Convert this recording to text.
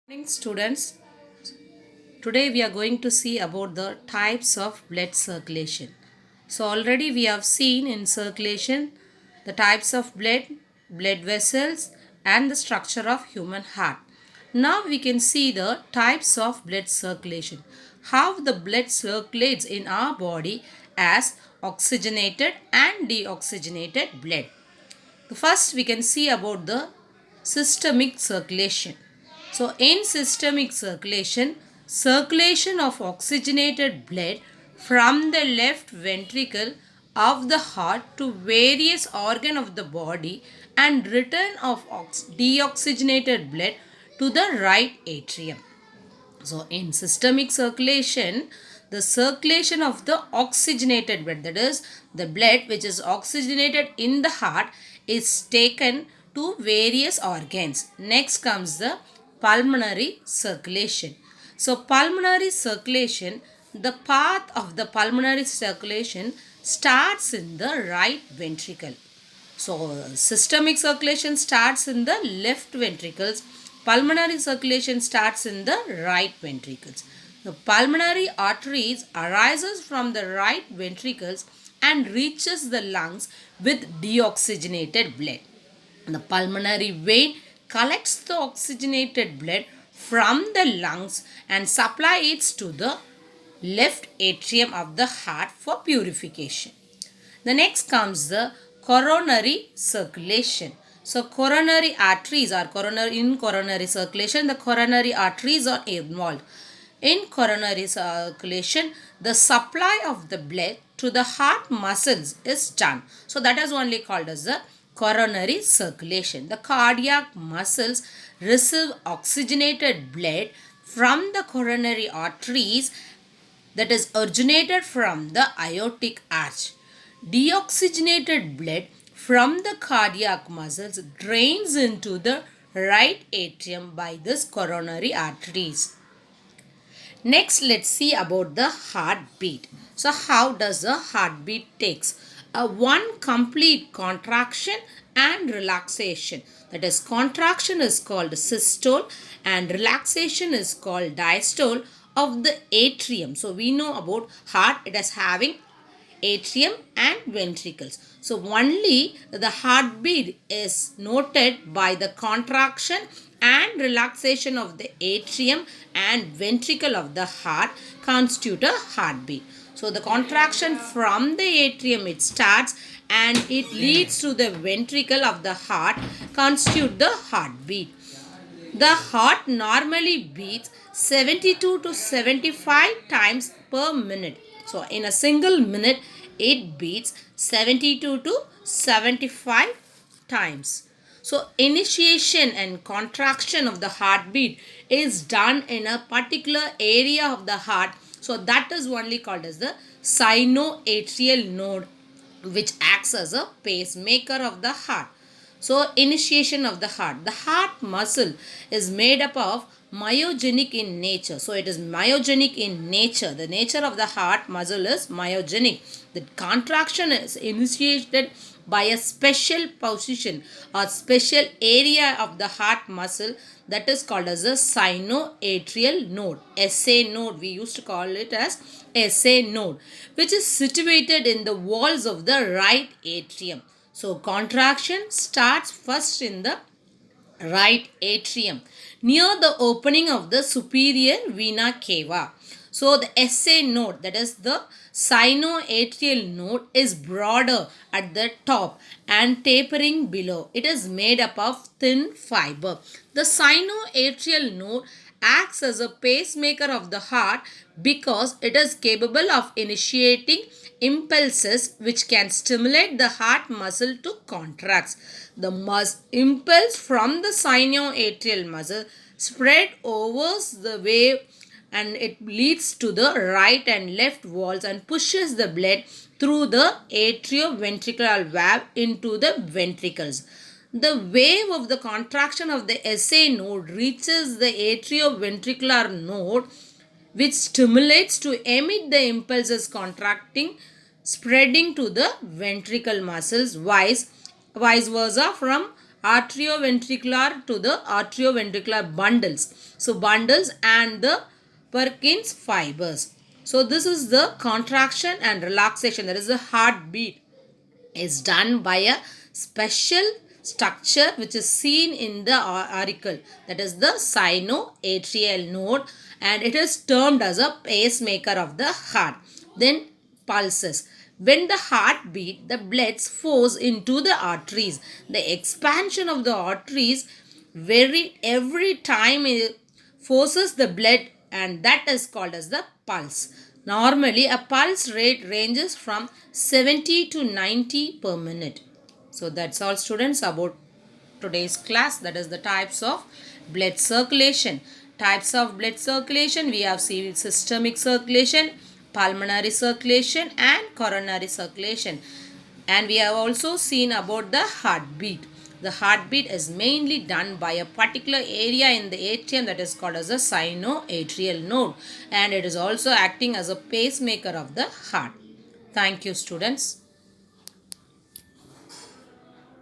Morning students, today we are going to see about the types of blood circulation. So already we have seen in circulation the types of blood vessels and the structure of human heart. Now we can see the types of blood circulation. How the blood circulates in our body as oxygenated and deoxygenated blood. First, we can see about the systemic circulation. So, in systemic circulation, circulation of oxygenated blood from the left ventricle of the heart to various organ of the body and return of deoxygenated blood to the right atrium. So, in systemic circulation, the circulation of the oxygenated blood, that is, the blood which is oxygenated in the heart, is taken to various organs. Next comes the pulmonary circulation. So, pulmonary circulation, the path of the pulmonary circulation starts in the right ventricle. So, systemic circulation starts in the left ventricles. Pulmonary circulation starts in the right ventricles. The pulmonary arteries arises from the right ventricles and reaches the lungs with deoxygenated blood. The pulmonary vein collects the oxygenated blood from the lungs and supply it to the left atrium of the heart for purification. The next comes the coronary circulation. So coronary arteries are in coronary circulation. The coronary arteries are involved. In coronary circulation, the supply of the blood to the heart muscles is done. So that is only called as the coronary circulation. The cardiac muscles receive oxygenated blood from the coronary arteries that is originated from the aortic arch. Deoxygenated blood from the cardiac muscles drains into the right atrium by this coronary arteries. Next, let's see about the heartbeat. So, how does the heartbeat takes? One complete contraction and relaxation. That is, contraction is called systole and relaxation is called diastole of the atrium. So, we know about heart, it is having atrium and ventricles. So only the heartbeat is noted by the contraction and relaxation of the atrium and ventricle of the heart constitute a heartbeat. So the contraction from the atrium it starts and it leads to the ventricle of the heart constitute the heartbeat. The heart normally beats 72 to 75 times per minute. So, in a single minute, it beats 72 to 75 times. So, initiation and contraction of the heartbeat is done in a particular area of the heart. So, that is only called as the sinoatrial node, which acts as a pacemaker of the heart. So, initiation of the heart. The heart muscle is made up of myogenic in nature. So, it is myogenic in nature. The nature of the heart muscle is myogenic. The contraction is initiated by a special position or special area of the heart muscle that is called as a sinoatrial node. SA node. We used to call it as SA node, which is situated in the walls of the right atrium. So, contraction starts first in the right atrium near the opening of the superior vena cava. So, the SA node, that is the sinoatrial node, is broader at the top and tapering below. It is made up of thin fiber. The sinoatrial node acts as a pacemaker of the heart because it is capable of initiating impulses which can stimulate the heart muscle to contract. The impulse from the sinoatrial muscle spread over the wave and it leads to the right and left walls and pushes the blood through the atrioventricular valve into the ventricles. The wave of the contraction of the SA node reaches the atrioventricular node, which stimulates to emit the impulses contracting, spreading to the ventricle muscles, vice versa from arterioventricular to the arterioventricular bundles. So bundles and the Perkins fibers. So this is the contraction and relaxation. That is the heartbeat is done by a special structure which is seen in the auricle, that is the sinoatrial node, and it is termed as a pacemaker of the heart. Then pulses. When the heart beat, the blood flows into the arteries. The expansion of the arteries every time it forces the blood, and that is called as the pulse. Normally, a pulse rate ranges from 70 to 90 per minute. So that's all students about today's class, that is the types of blood circulation. Types of blood circulation, we have seen systemic circulation, pulmonary circulation and coronary circulation, and we have also seen about the heartbeat. The heartbeat is mainly done by a particular area in the atrium, that is called as a sinoatrial node, and it is also acting as a pacemaker of the heart. Thank you students.